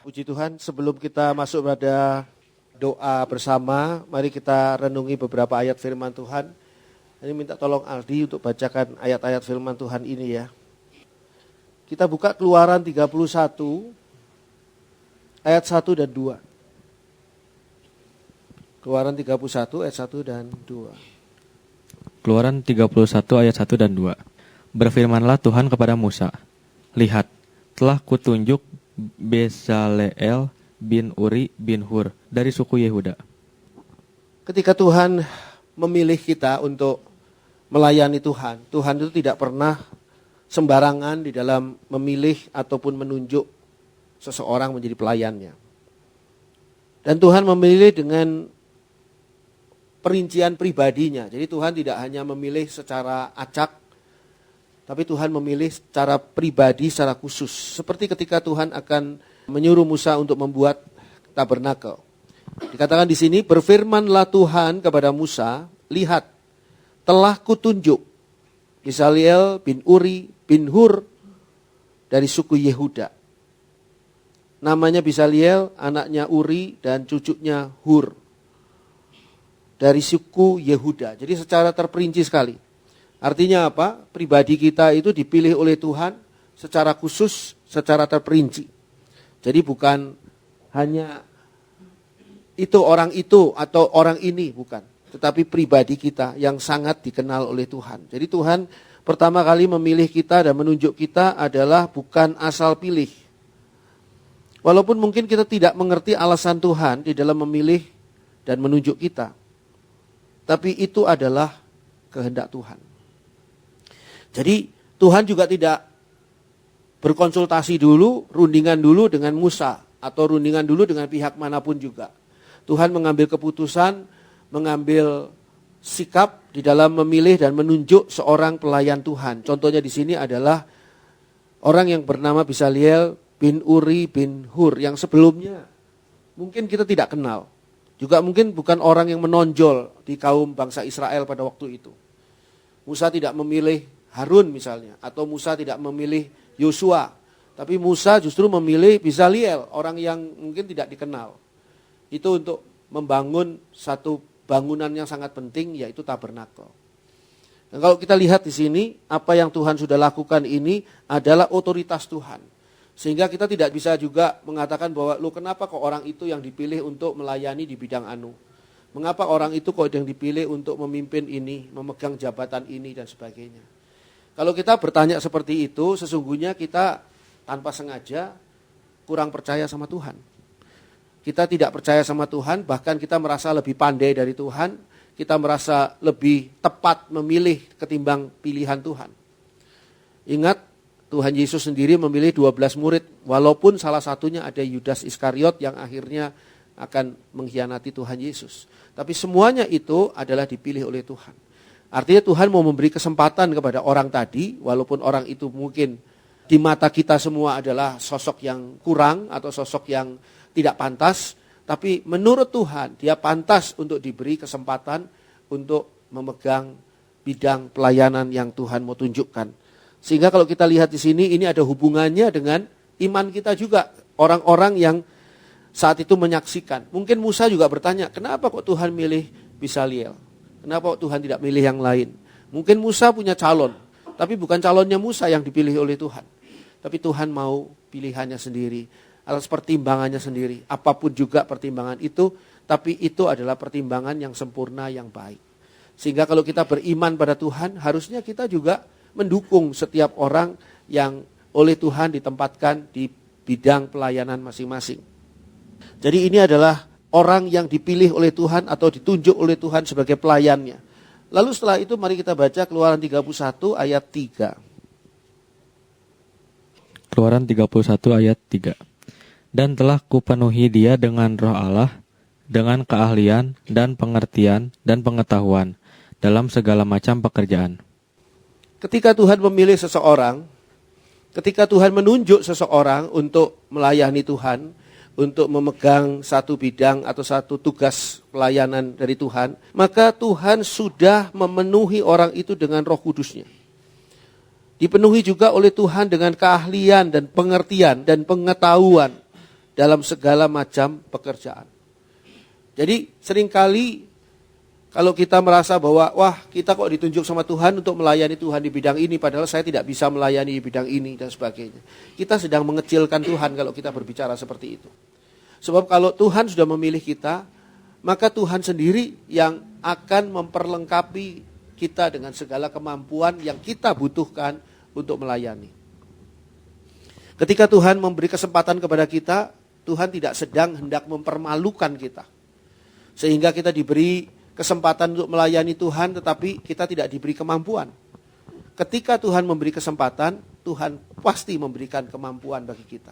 Puji Tuhan, sebelum kita masuk pada doa bersama, mari kita renungi beberapa ayat firman Tuhan. Ini minta tolong Aldi untuk bacakan ayat-ayat firman Tuhan ini ya. Kita buka Keluaran 31 ayat 1 dan 2. Keluaran 31 ayat 1 dan 2. Keluaran 31 ayat 1 dan 2. Berfirmanlah Tuhan kepada Musa, lihat, telah kutunjuk Bezaleel bin Uri bin Hur dari suku Yehuda. Ketika Tuhan memilih kita untuk melayani Tuhan, Tuhan itu tidak pernah sembarangan di dalam memilih ataupun menunjuk seseorang menjadi pelayannya. Dan Tuhan memilih dengan perincian pribadinya. Jadi Tuhan tidak hanya memilih secara acak, tapi Tuhan memilih secara pribadi, secara khusus. Seperti ketika Tuhan akan menyuruh Musa untuk membuat tabernakel. Dikatakan di sini, berfirmanlah Tuhan kepada Musa, lihat, telah kutunjuk Bezaleel bin Uri bin Hur dari suku Yehuda. Namanya Bezaleel, anaknya Uri dan cucunya Hur. Dari suku Yehuda. Jadi secara terperinci sekali. Artinya apa? Pribadi kita itu dipilih oleh Tuhan secara khusus, secara terperinci. Jadi bukan hanya itu atau orang ini, bukan. Tetapi pribadi kita yang sangat dikenal oleh Tuhan. Jadi Tuhan pertama kali memilih kita dan menunjuk kita adalah bukan asal pilih. Walaupun mungkin kita tidak mengerti alasan Tuhan di dalam memilih dan menunjuk kita. Tapi itu adalah kehendak Tuhan. Jadi Tuhan juga tidak berkonsultasi dulu, rundingan dulu dengan Musa. Atau rundingan dulu dengan pihak manapun juga. Tuhan mengambil keputusan, mengambil sikap di dalam memilih dan menunjuk seorang pelayan Tuhan. Contohnya di sini adalah orang yang bernama Bezaleel bin Uri bin Hur. Yang sebelumnya mungkin kita tidak kenal. Juga mungkin bukan orang yang menonjol di kaum bangsa Israel pada waktu itu. Musa tidak memilih Harun misalnya, atau Musa tidak memilih Yosua, tapi Musa justru memilih Bezaleel, orang yang mungkin tidak dikenal. Itu untuk membangun satu bangunan yang sangat penting, yaitu tabernakel. Dan kalau kita lihat di sini, apa yang Tuhan sudah lakukan ini adalah otoritas Tuhan. Sehingga kita tidak bisa juga mengatakan bahwa, loh kenapa kok orang itu yang dipilih untuk melayani di bidang anu? Mengapa orang itu kok yang dipilih untuk memimpin ini, memegang jabatan ini dan sebagainya? Kalau kita bertanya seperti itu, sesungguhnya kita tanpa sengaja kurang percaya sama Tuhan. Kita tidak percaya sama Tuhan, bahkan kita merasa lebih pandai dari Tuhan, kita merasa lebih tepat memilih ketimbang pilihan Tuhan. Ingat, Tuhan Yesus sendiri memilih 12 murid, walaupun salah satunya ada Yudas Iskariot yang akhirnya akan mengkhianati Tuhan Yesus. Tapi semuanya itu adalah dipilih oleh Tuhan. Artinya Tuhan mau memberi kesempatan kepada orang tadi, walaupun orang itu mungkin di mata kita semua adalah sosok yang kurang atau sosok yang tidak pantas, tapi menurut Tuhan dia pantas untuk diberi kesempatan untuk memegang bidang pelayanan yang Tuhan mau tunjukkan. Sehingga kalau kita lihat di sini, ini ada hubungannya dengan iman kita juga. Orang-orang yang saat itu menyaksikan. Mungkin Musa juga bertanya, kenapa kok Tuhan milih Bezaleel? Kenapa Tuhan tidak milih yang lain? Mungkin Musa punya calon, tapi bukan calonnya Musa yang dipilih oleh Tuhan. Tapi Tuhan mau pilihannya sendiri, atas pertimbangannya sendiri. Apapun juga pertimbangan itu, tapi itu adalah pertimbangan yang sempurna, yang baik. Sehingga kalau kita beriman pada Tuhan, harusnya kita juga mendukung setiap orang yang oleh Tuhan ditempatkan di bidang pelayanan masing-masing. Jadi ini adalah orang yang dipilih oleh Tuhan atau ditunjuk oleh Tuhan sebagai pelayannya. Lalu setelah itu mari kita baca Keluaran 31 ayat 3. Keluaran 31 ayat 3. Dan telah kupenuhi dia dengan roh Allah, dengan keahlian dan pengertian dan pengetahuan dalam segala macam pekerjaan. Ketika Tuhan memilih seseorang, ketika Tuhan menunjuk seseorang untuk melayani Tuhan, untuk memegang satu bidang atau satu tugas pelayanan dari Tuhan, maka Tuhan sudah memenuhi orang itu dengan Roh Kudus-Nya. Dipenuhi juga oleh Tuhan dengan keahlian dan pengertian dan pengetahuan dalam segala macam pekerjaan. Jadi seringkali kalau kita merasa bahwa wah kita kok ditunjuk sama Tuhan untuk melayani Tuhan di bidang ini, padahal saya tidak bisa melayani di bidang ini dan sebagainya. Kita sedang mengecilkan Tuhan kalau kita berbicara seperti itu. Sebab kalau Tuhan sudah memilih kita, maka Tuhan sendiri yang akan memperlengkapi kita dengan segala kemampuan yang kita butuhkan untuk melayani. Ketika Tuhan memberi kesempatan kepada kita, Tuhan tidak sedang hendak mempermalukan kita. Sehingga kita diberi kesempatan untuk melayani Tuhan, tetapi kita tidak diberi kemampuan. Ketika Tuhan memberi kesempatan, Tuhan pasti memberikan kemampuan bagi kita.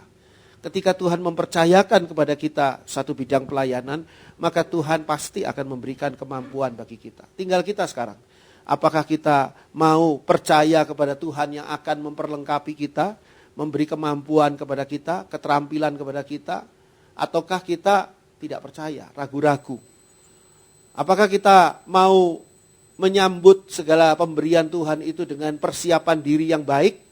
Ketika Tuhan mempercayakan kepada kita satu bidang pelayanan, maka Tuhan pasti akan memberikan kemampuan bagi kita. Tinggal kita sekarang. Apakah kita mau percaya kepada Tuhan yang akan memperlengkapi kita, memberi kemampuan kepada kita, keterampilan kepada kita, ataukah kita tidak percaya, ragu-ragu? Apakah kita mau menyambut segala pemberian Tuhan itu dengan persiapan diri yang baik,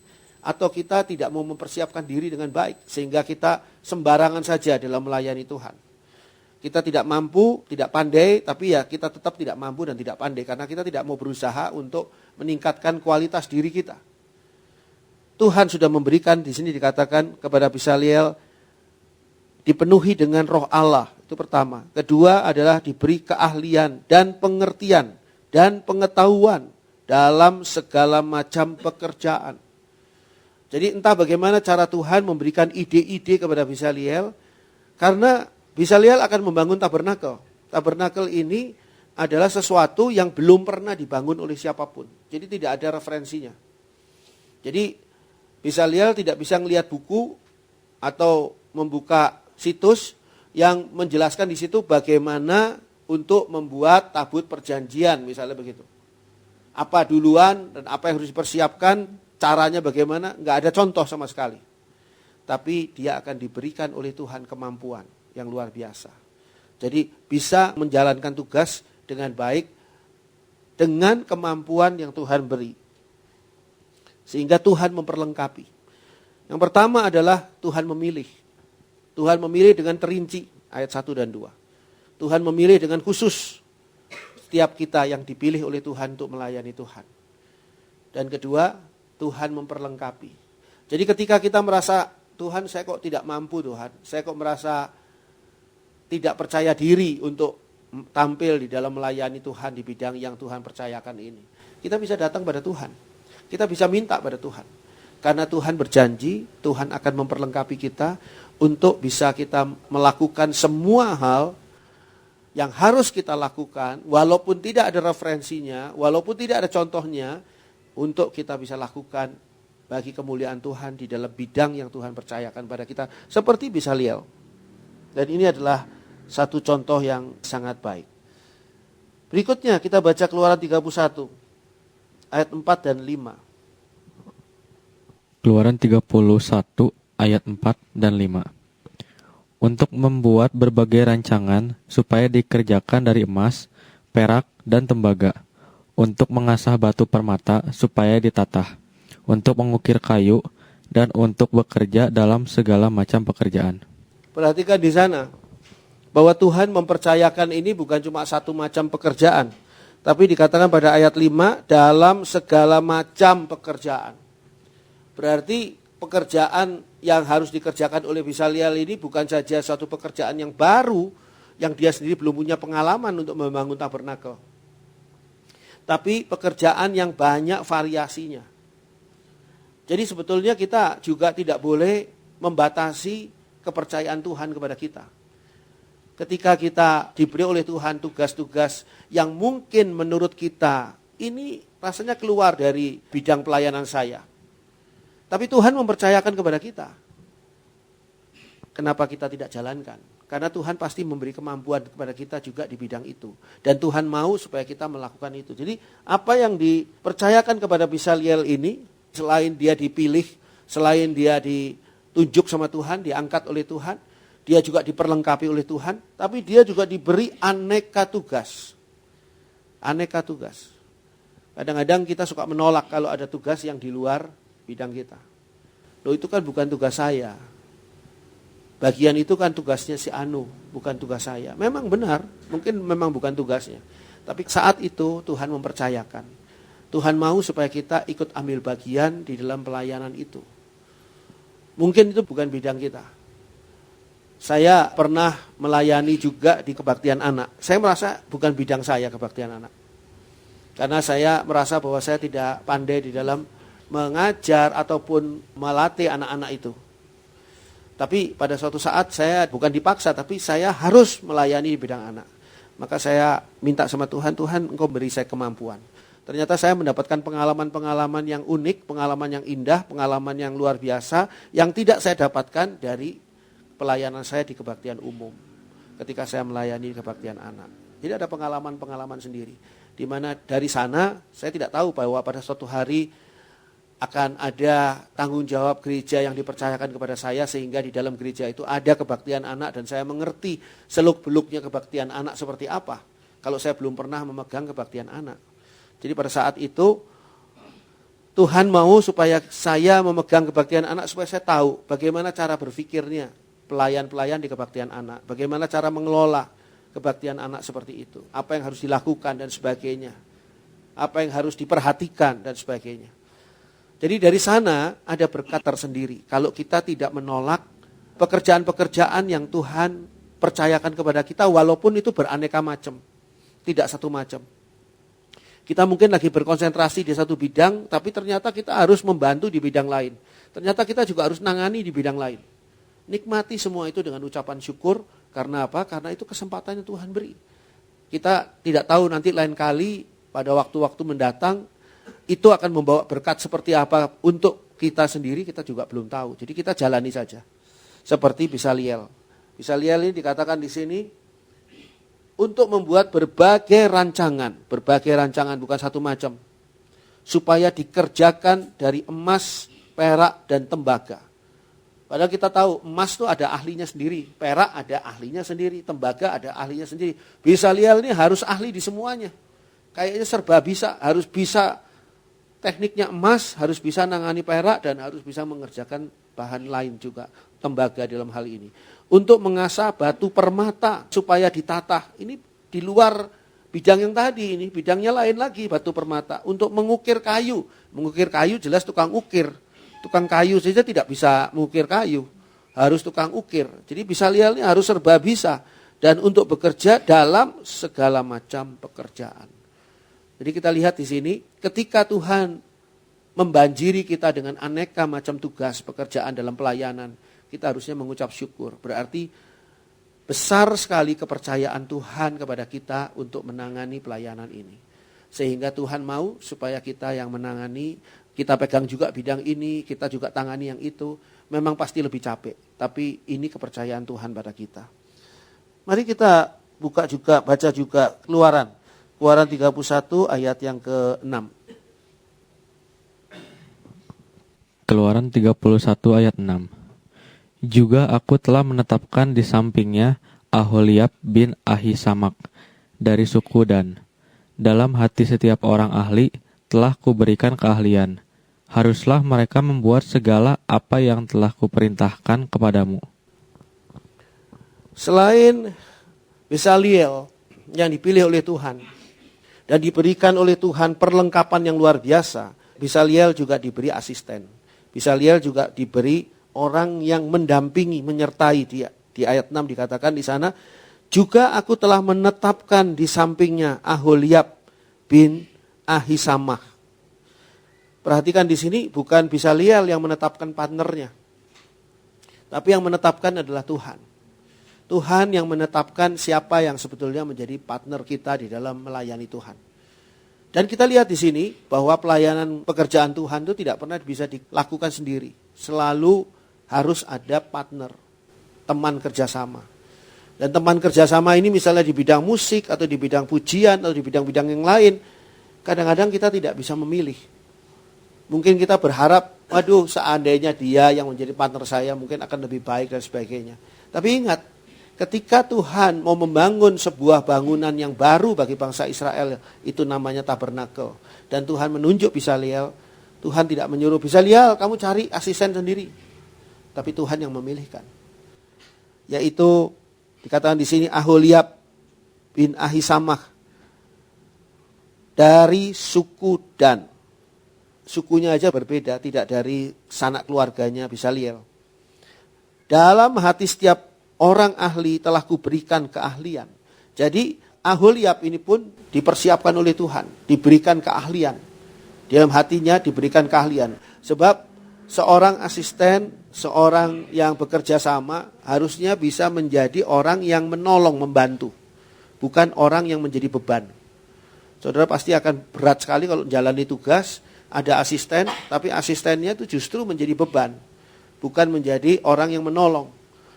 atau kita tidak mau mempersiapkan diri dengan baik sehingga kita sembarangan saja dalam melayani Tuhan? Kita tidak mampu, tidak pandai, tapi ya kita tetap tidak mampu dan tidak pandai karena kita tidak mau berusaha untuk meningkatkan kualitas diri kita. Tuhan sudah memberikan, di sini dikatakan kepada Bisaliel, dipenuhi dengan Roh Allah. Itu pertama. Kedua adalah diberi keahlian dan pengertian dan pengetahuan dalam segala macam pekerjaan. Jadi entah bagaimana cara Tuhan memberikan ide-ide kepada Bisaliel, karena Bisaliel akan membangun tabernakel. Tabernakel ini adalah sesuatu yang belum pernah dibangun oleh siapapun. Jadi tidak ada referensinya. Jadi Bisaliel tidak bisa melihat buku atau membuka situs yang menjelaskan di situ bagaimana untuk membuat tabut perjanjian, misalnya begitu. Apa duluan dan apa yang harus dipersiapkan, caranya bagaimana, nggak ada contoh sama sekali. Tapi dia akan diberikan oleh Tuhan kemampuan yang luar biasa. Jadi bisa menjalankan tugas dengan baik dengan kemampuan yang Tuhan beri. Sehingga Tuhan memperlengkapi. Yang pertama adalah Tuhan memilih. Tuhan memilih dengan terinci, ayat 1 dan 2. Tuhan memilih dengan khusus setiap kita yang dipilih oleh Tuhan untuk melayani Tuhan. Dan kedua, Tuhan memperlengkapi. Jadi ketika kita merasa, Tuhan saya kok tidak mampu Tuhan, saya kok merasa tidak percaya diri untuk tampil di dalam melayani Tuhan di bidang yang Tuhan percayakan ini. Kita bisa datang pada Tuhan. Kita bisa minta pada Tuhan. Karena Tuhan berjanji, Tuhan akan memperlengkapi kita untuk bisa kita melakukan semua hal yang harus kita lakukan, walaupun tidak ada referensinya, walaupun tidak ada contohnya, untuk kita bisa lakukan bagi kemuliaan Tuhan di dalam bidang yang Tuhan percayakan pada kita. Seperti Bisaliel. Dan ini adalah satu contoh yang sangat baik. Berikutnya kita baca Keluaran 31, ayat 4 dan 5. Keluaran 31 ayat 4 dan 5. Untuk membuat berbagai rancangan supaya dikerjakan dari emas, perak, dan tembaga. Untuk mengasah batu permata supaya ditatah. Untuk mengukir kayu, dan untuk bekerja dalam segala macam pekerjaan. Perhatikan di sana, bahwa Tuhan mempercayakan ini bukan cuma satu macam pekerjaan. Tapi dikatakan pada ayat 5, dalam segala macam pekerjaan. Berarti pekerjaan yang harus dikerjakan oleh Bisaliel ini bukan saja suatu pekerjaan yang baru, yang dia sendiri belum punya pengalaman untuk membangun tabernakel. Tapi pekerjaan yang banyak variasinya. Jadi sebetulnya kita juga tidak boleh membatasi kepercayaan Tuhan kepada kita. Ketika kita diberi oleh Tuhan tugas-tugas yang mungkin menurut kita, ini rasanya keluar dari bidang pelayanan saya. Tapi Tuhan mempercayakan kepada kita. Kenapa kita tidak jalankan? Karena Tuhan pasti memberi kemampuan kepada kita juga di bidang itu. Dan Tuhan mau supaya kita melakukan itu. Jadi apa yang dipercayakan kepada Bisaliel ini, selain dia dipilih, selain dia ditunjuk sama Tuhan, diangkat oleh Tuhan, dia juga diperlengkapi oleh Tuhan, tapi dia juga diberi aneka tugas. Aneka tugas. Kadang-kadang kita suka menolak kalau ada tugas yang di luar bidang kita. Loh itu kan bukan tugas saya. bagian itu kan tugasnya si Anu, bukan tugas saya. Memang benar, mungkin memang bukan tugasnya. Tapi saat itu Tuhan mempercayakan. Tuhan mau supaya kita ikut ambil bagian di dalam pelayanan itu. Mungkin itu bukan bidang kita. Saya pernah melayani juga di kebaktian anak. Saya merasa bukan bidang saya kebaktian anak. Karena saya merasa bahwa saya tidak pandai di dalam mengajar ataupun melatih anak-anak itu. Tapi pada suatu saat saya bukan dipaksa, tapi saya harus melayani di bidang anak. Maka saya minta sama Tuhan, Tuhan Engkau beri saya kemampuan. Ternyata saya mendapatkan pengalaman-pengalaman yang unik, pengalaman yang indah, pengalaman yang luar biasa, yang tidak saya dapatkan dari pelayanan saya di kebaktian umum. Ketika saya melayani kebaktian anak. Jadi ada pengalaman-pengalaman sendiri. Di mana dari sana saya tidak tahu bahwa pada suatu hari akan ada tanggung jawab gereja yang dipercayakan kepada saya sehingga di dalam gereja itu ada kebaktian anak dan saya mengerti seluk-beluknya kebaktian anak seperti apa kalau saya belum pernah memegang kebaktian anak. Jadi pada saat itu Tuhan mau supaya saya memegang kebaktian anak supaya saya tahu bagaimana cara berpikirnya pelayan-pelayan di kebaktian anak, bagaimana cara mengelola kebaktian anak seperti itu, apa yang harus dilakukan dan sebagainya, apa yang harus diperhatikan dan sebagainya. Jadi dari sana ada berkat tersendiri. Kalau kita tidak menolak pekerjaan-pekerjaan yang Tuhan percayakan kepada kita walaupun itu beraneka macam. Tidak satu macam. Kita mungkin lagi berkonsentrasi di satu bidang tapi ternyata kita harus membantu di bidang lain. Ternyata kita juga harus nangani di bidang lain. Nikmati semua itu dengan ucapan syukur. Karena apa? Karena itu kesempatan yang Tuhan beri. Kita tidak tahu nanti lain kali pada waktu-waktu mendatang itu akan membawa berkat seperti apa untuk kita sendiri kita juga belum tahu. Jadi kita jalani saja. Seperti Bisaliel. Bisaliel ini dikatakan di sini untuk membuat berbagai rancangan bukan satu macam. Supaya dikerjakan dari emas, perak dan tembaga. Padahal kita tahu emas itu ada ahlinya sendiri, perak ada ahlinya sendiri, tembaga ada ahlinya sendiri. Bisaliel ini harus ahli di semuanya. Kayaknya serba bisa, harus bisa tekniknya emas, harus bisa nangani perak dan harus bisa mengerjakan bahan lain juga, tembaga dalam hal ini. Untuk mengasah batu permata supaya ditata. Ini di luar bidang yang tadi ini, bidangnya lain lagi batu permata. Untuk mengukir kayu jelas tukang ukir. Tukang kayu saja tidak bisa mengukir kayu, harus tukang ukir. Jadi Bisaliel ini harus serba bisa dan untuk bekerja dalam segala macam pekerjaan. Jadi kita lihat di sini, ketika Tuhan membanjiri kita dengan aneka macam tugas pekerjaan dalam pelayanan, kita harusnya mengucap syukur. Berarti besar sekali kepercayaan Tuhan kepada kita untuk menangani pelayanan ini. Sehingga Tuhan mau supaya kita yang menangani, kita pegang juga bidang ini, kita juga tangani yang itu. Memang pasti lebih capek, tapi ini kepercayaan Tuhan pada kita. Mari kita baca juga Keluaran 31 ayat yang ke-6. Keluaran 31 ayat 6. Juga aku telah menetapkan di sampingnya Aholiab bin Ahisamak dari suku Dan. Dalam hati setiap orang ahli telah kuberikan keahlian. Haruslah mereka membuat segala apa yang telah kuperintahkan kepadamu. Selain Bisaliel yang dipilih oleh Tuhan dan diberikan oleh Tuhan perlengkapan yang luar biasa, Bisaliel juga diberi asisten. Bisaliel juga diberi orang yang mendampingi, menyertai dia. Di ayat 6 dikatakan di sana, juga aku telah menetapkan di sampingnya Aholiab bin Ahisamah. Perhatikan di sini bukan Bisaliel yang menetapkan partnernya, tapi yang menetapkan adalah Tuhan. Tuhan yang menetapkan siapa yang sebetulnya menjadi partner kita di dalam melayani Tuhan. Dan kita lihat di sini bahwa pelayanan pekerjaan Tuhan itu tidak pernah bisa dilakukan sendiri. Selalu harus ada partner, teman kerjasama. Dan teman kerjasama ini misalnya di bidang musik atau di bidang pujian atau di bidang-bidang yang lain, kadang-kadang kita tidak bisa memilih. Mungkin kita berharap, waduh seandainya dia yang menjadi partner saya mungkin akan lebih baik dan sebagainya. Tapi ingat, ketika Tuhan mau membangun sebuah bangunan yang baru bagi bangsa Israel, itu namanya tabernakel. Dan Tuhan menunjuk Bisaliel, Tuhan tidak menyuruh Bisaliel, kamu cari asisten sendiri. Tapi Tuhan yang memilihkan. yaitu dikatakan di sini Aholiab bin Ahisamah dari suku Dan. Sukunya aja berbeda, tidak dari sanak keluarganya Bisaliel. Dalam hati setiap orang ahli telah kuberikan keahlian. Jadi Aholiab ini pun dipersiapkan oleh Tuhan, diberikan keahlian. Dalam hatinya diberikan keahlian. Sebab seorang asisten, seorang yang bekerja sama harusnya bisa menjadi orang yang menolong, membantu. Bukan orang yang menjadi beban. Saudara pasti akan berat sekali kalau menjalani tugas, ada asisten, tapi asistennya itu justru menjadi beban. Bukan menjadi orang yang menolong.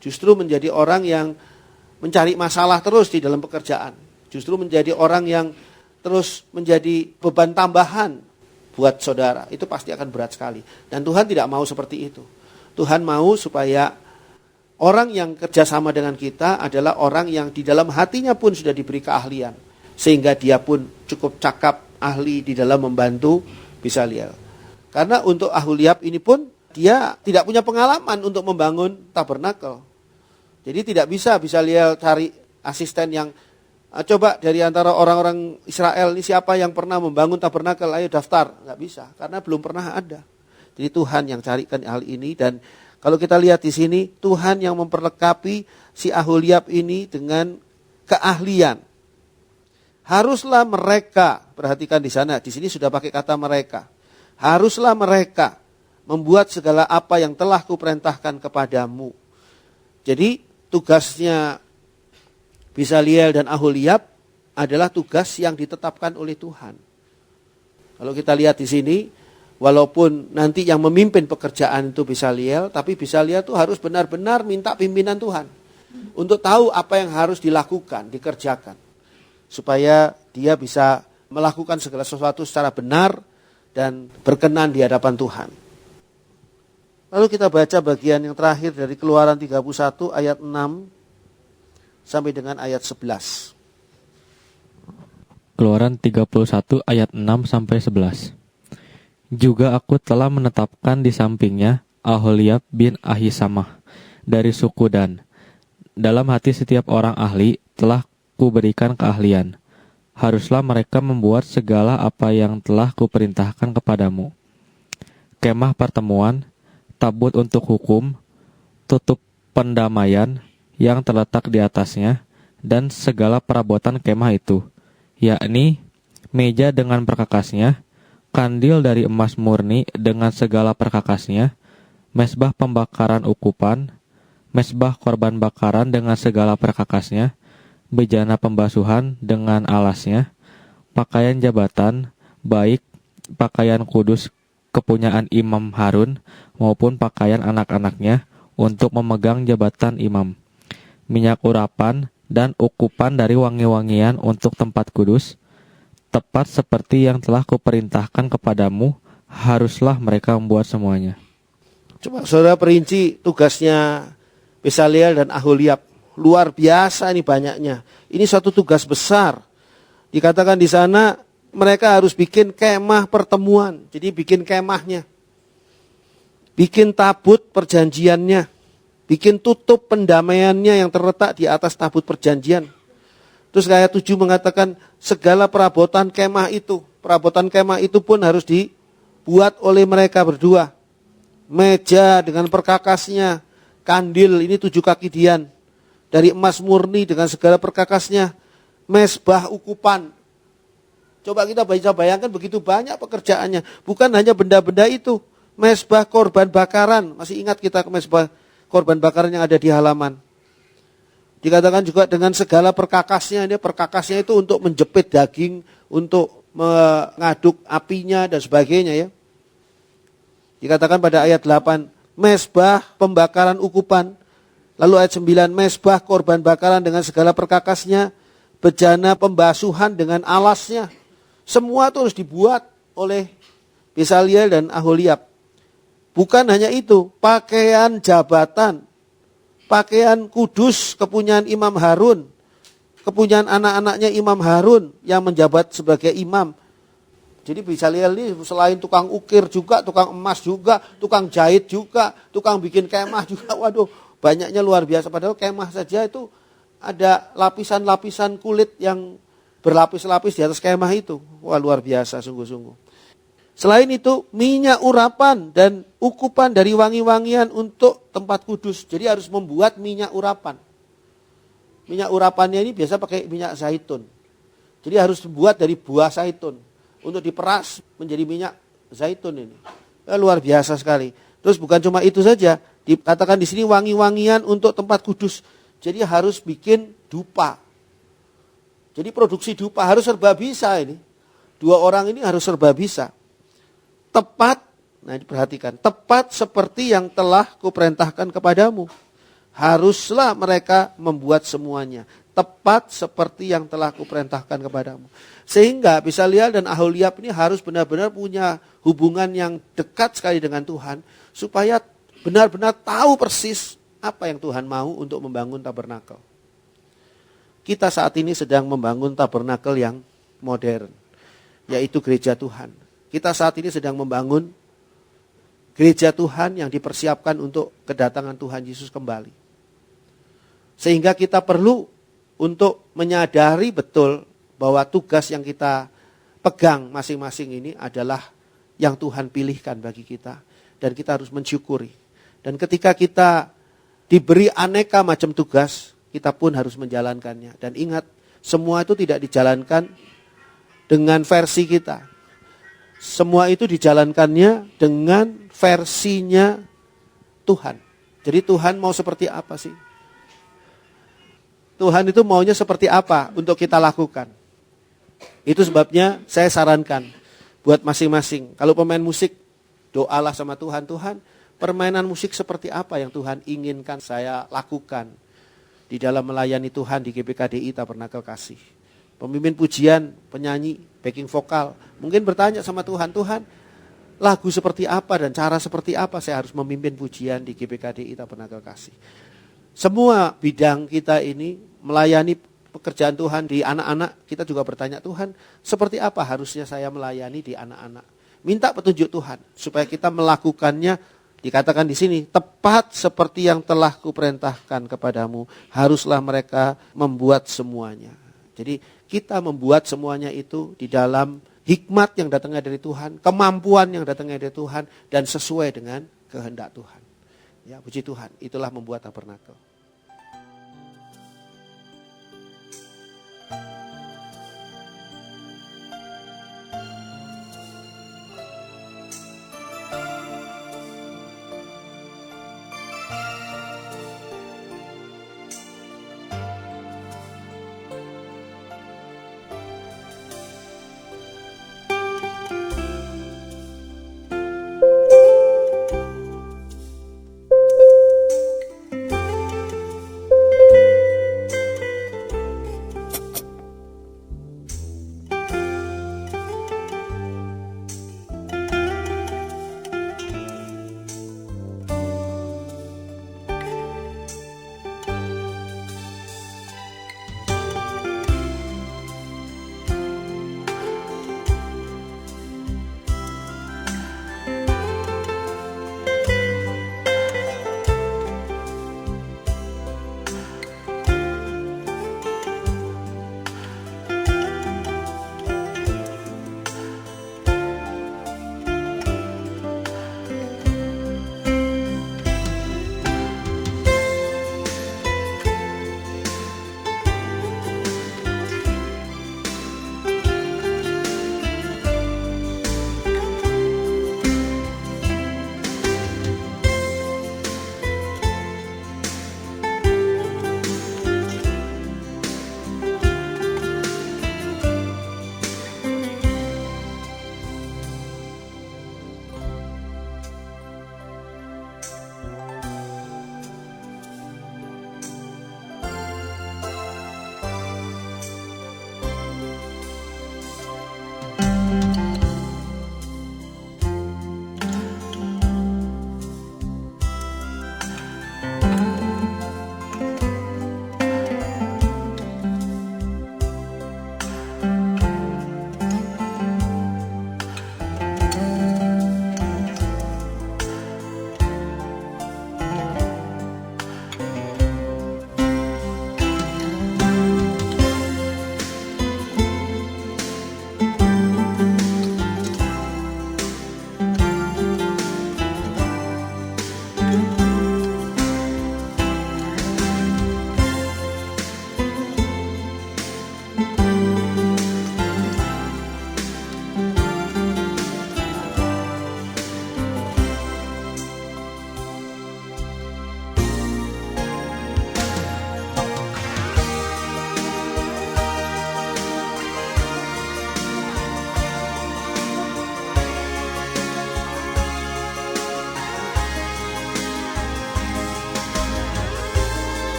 Justru menjadi orang yang mencari masalah terus di dalam pekerjaan. Justru menjadi orang yang terus menjadi beban tambahan buat saudara. Itu pasti akan berat sekali. Dan Tuhan tidak mau seperti itu. Tuhan mau supaya orang yang kerjasama dengan kita adalah orang yang di dalam hatinya pun sudah diberi keahlian. Sehingga dia pun cukup cakap, ahli di dalam membantu Bisaliel. Karena untuk Aholiab ini pun dia tidak punya pengalaman untuk membangun tabernakel. Jadi tidak bisa Bisaliel cari asisten yang coba dari antara orang-orang Israel ini siapa yang pernah membangun tabernakel, ayo daftar. Nggak bisa, karena belum pernah ada. Jadi Tuhan yang carikan hal ini. Dan kalau kita lihat di sini, Tuhan yang memperlengkapi si Aholiab ini dengan keahlian. Haruslah mereka, perhatikan di sana, di sini sudah pakai kata mereka. Haruslah mereka membuat segala apa yang telah kuperintahkan kepadamu. Jadi tugasnya Bisaliel dan Aholiab adalah tugas yang ditetapkan oleh Tuhan. Kalau kita lihat di sini, walaupun nanti yang memimpin pekerjaan itu Bisaliel, tapi Bisaliel itu harus benar-benar minta pimpinan Tuhan. Untuk tahu apa yang harus dilakukan, dikerjakan. Supaya dia bisa melakukan segala sesuatu secara benar dan berkenan di hadapan Tuhan. Lalu kita baca bagian yang terakhir dari Keluaran 31 ayat 6 sampai dengan ayat 11. Keluaran 31 ayat 6 sampai 11. Juga aku telah menetapkan di sampingnya Aholiab bin Ahisamah dari suku Dan. Dalam hati setiap orang ahli telah kuberikan keahlian. Haruslah mereka membuat segala apa yang telah kuperintahkan kepadamu. Kemah pertemuan, tabut untuk hukum, tutup pendamaian yang terletak di atasnya, dan segala perabotan kemah itu, yakni meja dengan perkakasnya, kandil dari emas murni dengan segala perkakasnya, mezbah pembakaran ukupan, mezbah korban bakaran dengan segala perkakasnya, bejana pembasuhan dengan alasnya, pakaian jabatan, baik pakaian kudus kepunyaan Imam Harun maupun pakaian anak-anaknya untuk memegang jabatan imam, minyak urapan dan ukupan dari wangi-wangian untuk tempat kudus, tepat seperti yang telah kuperintahkan kepadamu, haruslah mereka membuat semuanya. Coba saudara perinci tugasnya Bisaliel dan Aholiab. Luar biasa ini banyaknya. Ini suatu tugas besar. Dikatakan di sana mereka harus bikin kemah pertemuan. Jadi bikin kemahnya. Bikin tabut perjanjiannya. Bikin tutup pendamaiannya yang terletak di atas tabut perjanjian. Terus ayat 7 mengatakan segala perabotan kemah itu. Perabotan kemah itu pun harus dibuat oleh mereka berdua. Meja dengan perkakasnya. Kandil ini 7 kaki dian. Dari emas murni dengan segala perkakasnya. Mezbah ukupan. Coba kita bayangkan begitu banyak pekerjaannya. Bukan hanya benda-benda itu. Mezbah korban bakaran. Masih ingat kita ke mezbah korban bakaran yang ada di halaman. Dikatakan juga dengan segala perkakasnya. Ini perkakasnya itu untuk menjepit daging. Untuk mengaduk apinya dan sebagainya ya. Dikatakan pada ayat 8. Mezbah pembakaran ukupan. Lalu ayat 9. Mezbah korban bakaran dengan segala perkakasnya. Bejana pembasuhan dengan alasnya. Semua itu harus dibuat oleh Bisaliel dan Aholiab. Bukan hanya itu, pakaian jabatan, pakaian kudus kepunyaan Imam Harun, kepunyaan anak-anaknya Imam Harun yang menjabat sebagai imam. Jadi Bisaliel ini selain tukang ukir juga, tukang emas juga, tukang jahit juga, tukang bikin kemah juga. Waduh, banyaknya luar biasa. Padahal kemah saja itu ada lapisan-lapisan kulit yang berlapis-lapis di atas kemah itu. Wah, luar biasa sungguh-sungguh. Selain itu, minyak urapan dan ukupan dari wangi-wangian untuk tempat kudus. Jadi harus membuat minyak urapan. Minyak urapannya ini biasa pakai minyak zaitun. Jadi harus dibuat dari buah zaitun. Untuk diperas menjadi minyak zaitun ini. Luar biasa sekali. Terus bukan cuma itu saja. Dikatakan di sini wangi-wangian untuk tempat kudus. Jadi harus bikin dupa. Jadi produksi dupa harus serba bisa ini. Dua orang ini harus serba bisa. Tepat, nah diperhatikan. Tepat seperti yang telah kuperintahkan kepadamu. Haruslah mereka membuat semuanya. Tepat seperti yang telah kuperintahkan kepadamu. Sehingga Bisaliel dan Aholiab ini harus benar-benar punya hubungan yang dekat sekali dengan Tuhan. Supaya benar-benar tahu persis apa yang Tuhan mau untuk membangun tabernakel. Kita saat ini sedang membangun tabernakel yang modern. Yaitu gereja Tuhan. Kita saat ini sedang membangun gereja Tuhan yang dipersiapkan untuk kedatangan Tuhan Yesus kembali. Sehingga kita perlu untuk menyadari betul bahwa tugas yang kita pegang masing-masing ini adalah yang Tuhan pilihkan bagi kita. Dan kita harus mensyukuri. Dan ketika kita diberi aneka macam tugas, kita pun harus menjalankannya. Dan ingat, semua itu tidak dijalankan dengan versi kita. Semua itu dijalankannya dengan versinya Tuhan. Jadi Tuhan mau seperti apa sih? Tuhan itu maunya seperti apa untuk kita lakukan. Itu sebabnya saya sarankan buat masing-masing. Kalau pemain musik, doalah sama Tuhan. Tuhan, permainan musik seperti apa yang Tuhan inginkan saya lakukan di dalam melayani Tuhan di GPKDI Tabernakel Kasih. Pemimpin pujian, penyanyi, backing vokal. Mungkin bertanya sama Tuhan, Tuhan, lagu seperti apa dan cara seperti apa saya harus memimpin pujian di GPKDI Tabernakel Kasih. Semua bidang kita ini melayani pekerjaan Tuhan di anak-anak, kita juga bertanya, Tuhan, seperti apa harusnya saya melayani di anak-anak? Minta petunjuk Tuhan supaya kita melakukannya, dikatakan di sini, tepat seperti yang telah kuperintahkan kepadamu, haruslah mereka membuat semuanya. Jadi kita membuat semuanya itu di dalam hikmat yang datangnya dari Tuhan, kemampuan yang datangnya dari Tuhan, dan sesuai dengan kehendak Tuhan. Ya, puji Tuhan, itulah membuat tabernakel.